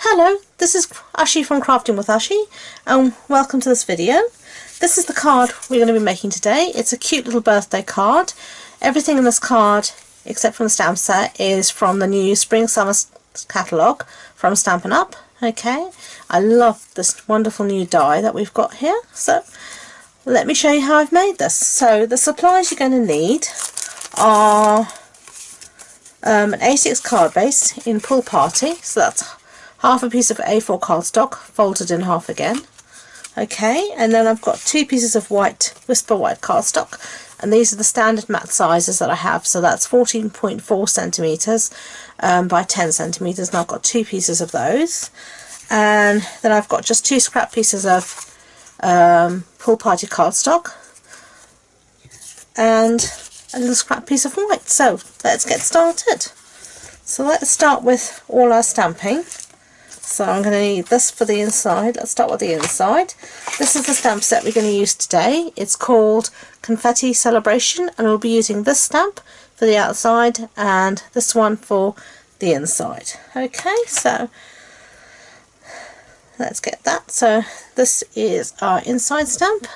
Hello, this is Ashi from Crafting with Ashi, and welcome to this video. This is the card we're going to be making today. It's a cute little birthday card. Everything in this card, except from the stamp set, is from the new Spring Summer catalogue from Stampin Up. Okay, I love this wonderful new die that we've got here. So let me show you how I've made this. So the supplies you're going to need are an A6 card base in Pool Party, so that's half a piece of A4 cardstock folded in half again. Okay, and then I've got 2 pieces of white Whisper White cardstock, and these are the standard mat sizes that I have, so that's 14.4 centimeters by 10 centimeters, and I've got 2 pieces of those. And then I've got just 2 scrap pieces of Pool Party cardstock and a little scrap piece of white. So let's get started. So let's start with all our stamping. So I'm going to need this for the inside. Let's start with the inside. This is the stamp set we're going to use today. It's called Confetti Celebration, and we'll be using this stamp for the outside and this one for the inside. Okay, so let's get that. So this is our inside stamp,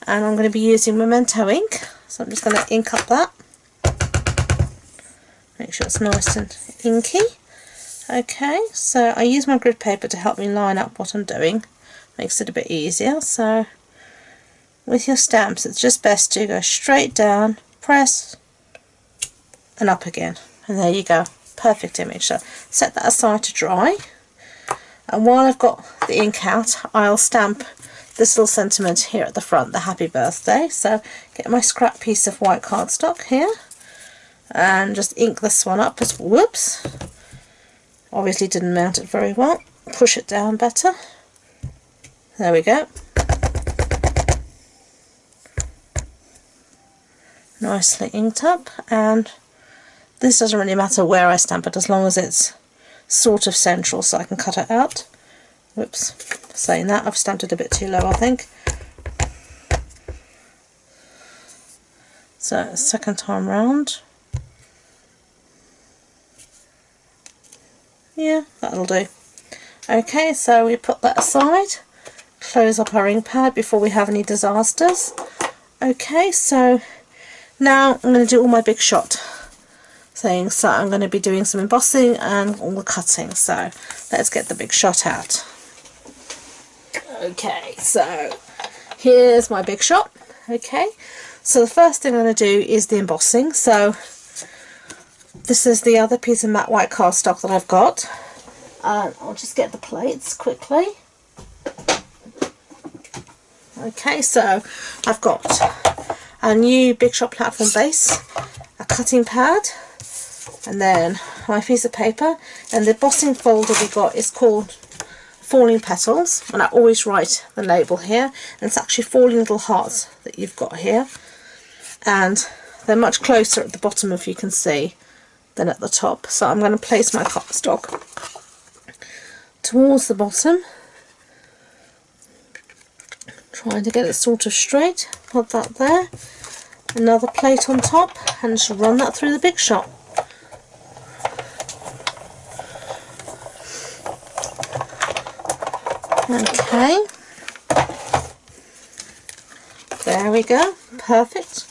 and I'm going to be using Memento ink. So I'm just going to ink up that. Make sure it's nice and inky. Okay, so I use my grid paper to help me line up what I'm doing. Makes it a bit easier. So with your stamps, it's just best to go straight down, press, and up again. And there you go. Perfect image. So set that aside to dry. And while I've got the ink out, I'll stamp this little sentiment here at the front, the happy birthday. So get my scrap piece of white cardstock here and just ink this one up. Whoops. Obviously didn't mount it very well. Push it down better. There we go. Nicely inked up, and this doesn't really matter where I stamp it as long as it's sort of central, so I can cut it out. Whoops, saying that, I've stamped it a bit too low, I think. So second time round. Yeah, that'll do. Okay, so we put that aside, close up our ink pad before we have any disasters. Okay, so now I'm going to do all my big shot things. So I'm going to be doing some embossing and all the cutting. So let's get the big shot out. Okay, so here's my big shot. Okay, so the first thing I'm going to do is the embossing. So this is the other piece of matte white cardstock that I've got, and I'll just get the plates quickly. Okay, so I've got a new Big Shot platform base, a cutting pad, and then my piece of paper, and the embossing folder we got is called Falling Petals, and I always write the label here, and it's actually falling little hearts that you've got here, and they're much closer at the bottom, if you can see, than at the top. So I'm going to place my cardstock towards the bottom, trying to get it sort of straight. Put that there, another plate on top, and just run that through the Big Shot. Okay, there we go, perfect.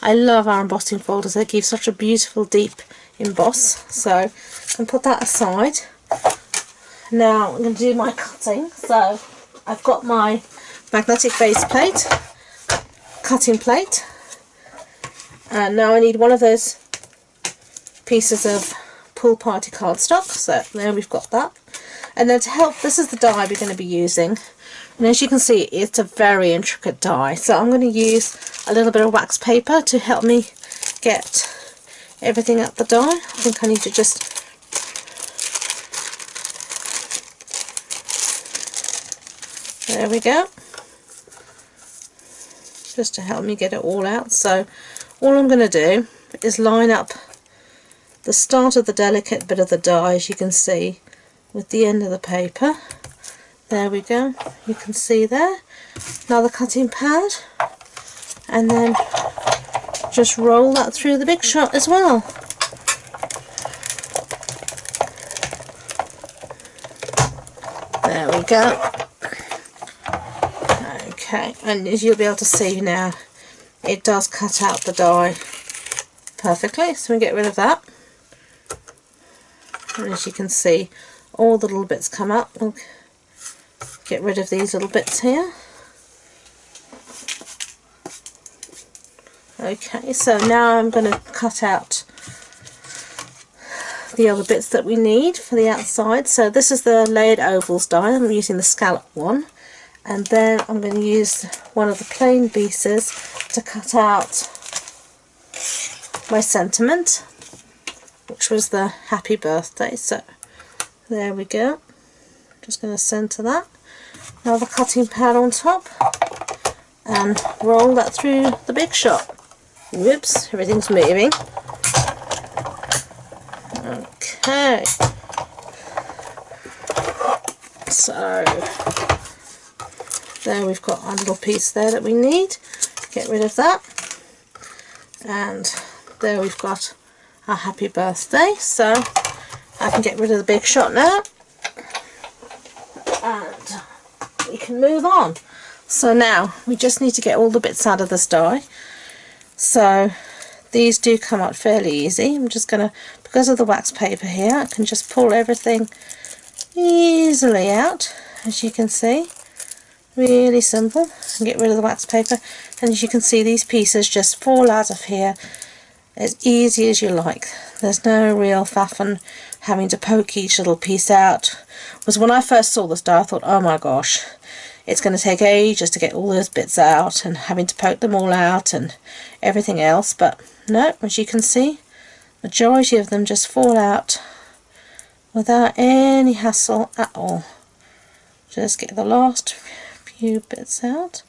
I love our embossing folders, they give such a beautiful deep emboss. So I can put that aside. Now I'm going to do my cutting. So I've got my magnetic base plate, cutting plate, and now I need one of those pieces of Pool Party cardstock. So there we've got that. And then to help, this is the die we're going to be using, and as you can see, it's a very intricate die. So I'm going to use a little bit of wax paper to help me get everything up the die. I think I need to just there we go, just to help me get it all out. So all I'm going to do is line up the start of the delicate bit of the die, as you can see, with the end of the paper. There we go, you can see there. Another cutting pad, and then just roll that through the Big Shot as well. There we go. Okay, and as you'll be able to see now, it does cut out the die perfectly, so we get rid of that. And as you can see, all the little bits come up. We'll get rid of these little bits here. Okay, so now I'm going to cut out the other bits that we need for the outside. So this is the layered ovals die. I'm using the scallop one, and then I'm going to use one of the plain pieces to cut out my sentiment, which was the happy birthday. So there we go. Just going to centre that. Now the cutting pad on top, and roll that through the big shot. Whoops, everything's moving. Okay. So there we've got our little piece there that we need. Get rid of that. And there we've got our happy birthday. So I can get rid of the big shot now. And we can move on. So now we just need to get all the bits out of this die. So these do come out fairly easy. I'm just going to, because of the wax paper here, I can just pull everything easily out, as you can see. Really simple. And get rid of the wax paper, and as you can see, these pieces just fall out of here as easy as you like. There's no real faff on having to poke each little piece out. Was when I first saw this die, I thought, oh my gosh, it's going to take ages to get all those bits out and having to poke them all out and everything else. But no, as you can see, majority of them just fall out without any hassle at all. Just get the last few bits out.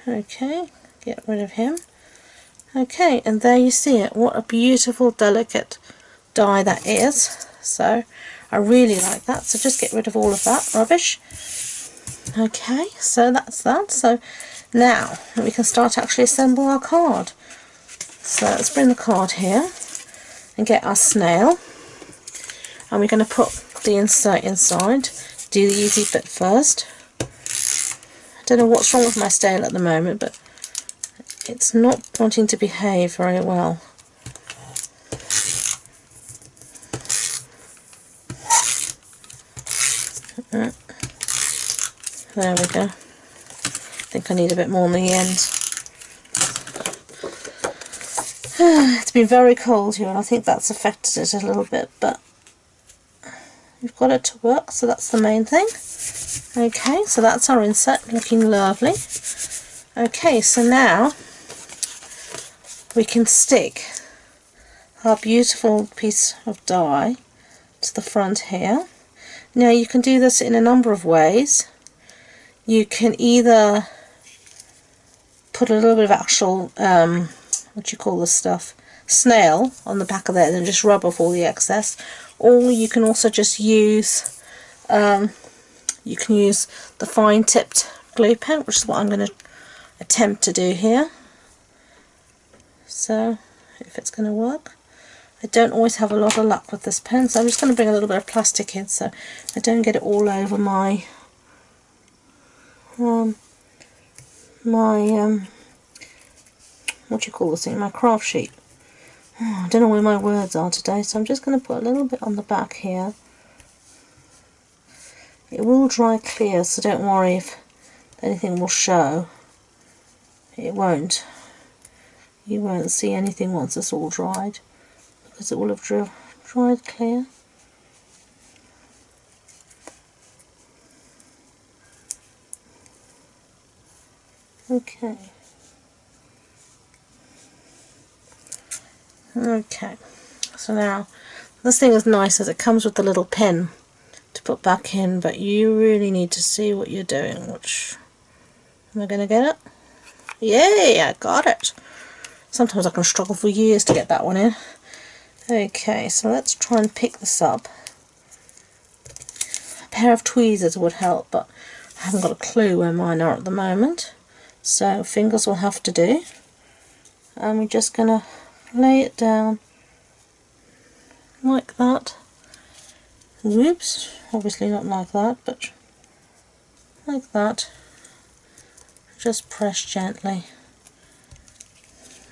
Okay, get rid of him. Okay, and there you see it. What a beautiful, delicate die that is. So I really like that. So just get rid of all of that rubbish. Okay, so that's that. So now we can start actually assemble our card. So let's bring the card here and get our snail, and we're going to put the insert inside. Do the easy bit first. I don't know what's wrong with my snail at the moment, but it's not wanting to behave very well. There we go. I think I need a bit more on the end. It's been very cold here, and I think that's affected it a little bit, but we've got it to work, so that's the main thing. Okay, so that's our insert, looking lovely. Okay, so now we can stick our beautiful piece of die to the front here. Now you can do this in a number of ways. You can either put a little bit of actual, what do you call this stuff, snail on the back of there and just rub off all the excess, or you can also just use, you can use the fine tipped glue pen, which is what I'm going to attempt to do here. So if it's going to work. I don't always have a lot of luck with this pen, so I'm just going to bring a little bit of plastic in so I don't get it all over my what do you call this thing, my craft sheet. Oh, I don't know where my words are today, so I'm just going to put a little bit on the back here. It will dry clear, so don't worry if anything will show. It won't. You won't see anything once it's all dried, because it will have dried clear. Okay. Okay, so now this thing is nice as it comes with the little pin to put back in, but you really need to see what you're doing. Which, am I going to get it? Yay, I got it. Sometimes I can struggle for years to get that one in. Okay, so let's try and pick this up. A pair of tweezers would help, but I haven't got a clue where mine are at the moment. So fingers will have to do. And we're just going to lay it down like that. whoops, obviously not like that, but like that. Just press gently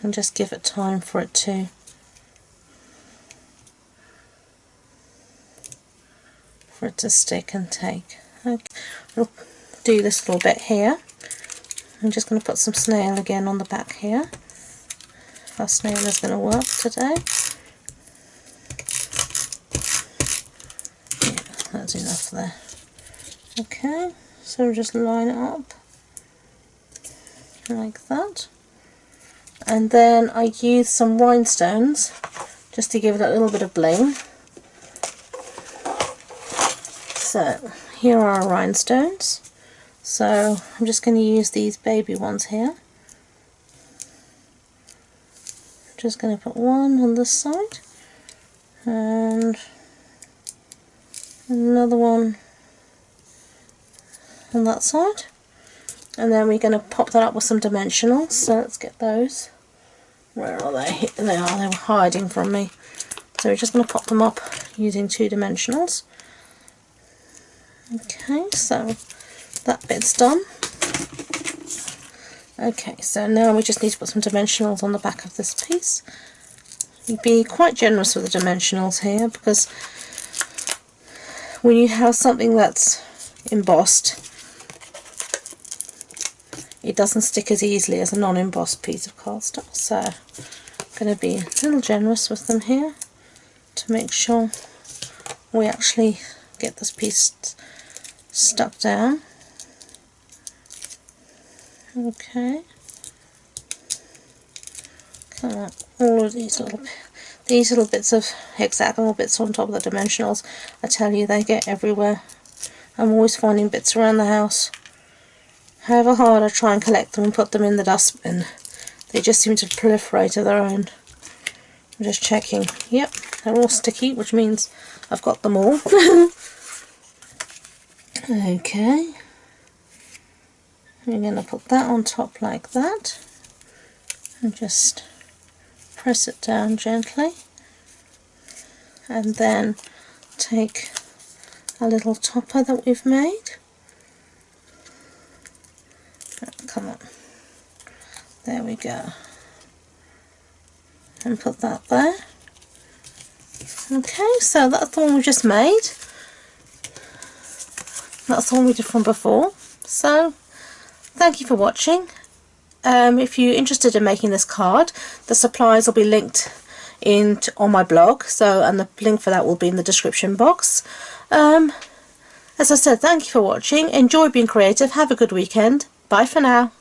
and just give it time for it to stick and take. Okay. I'll do this little bit here. I'm just going to put some snail again on the back here. Our snail is going to work today. Yeah, that's enough there. Okay, so just line it up like that. And then I use some rhinestones just to give it a little bit of bling. So here are our rhinestones. So I'm just going to use these baby ones here. Just going to put one on this side and another one on that side, and then we're going to pop that up with some dimensionals. So let's get those. Where are they? Here they are. They were hiding from me. So we're just going to pop them up using 2 dimensionals. Okay, so that bit's done. Okay, so now we just need to put some dimensionals on the back of this piece. You'd be quite generous with the dimensionals here, because when you have something that's embossed, it doesn't stick as easily as a non-embossed piece of cardstock. So I'm going to be a little generous with them here to make sure we actually get this piece stuck down. Okay. Come on, all of these little bits of hexagonal bits on top of the dimensionals, I tell you, they get everywhere. I'm always finding bits around the house. However hard I try and collect them and put them in the dustbin, they just seem to proliferate of their own. I'm just checking. Yep, they're all sticky, which means I've got them all. Okay. We're going to put that on top like that and just press it down gently, and then take a little topper that we've made. Oh, come on, there we go, and put that there. Okay, so that's the one we just made. That's the one we did from before. So thank you for watching. If you're interested in making this card, the supplies will be linked on my blog, and the link for that will be in the description box. As I said, thank you for watching. Enjoy being creative. Have a good weekend. Bye for now.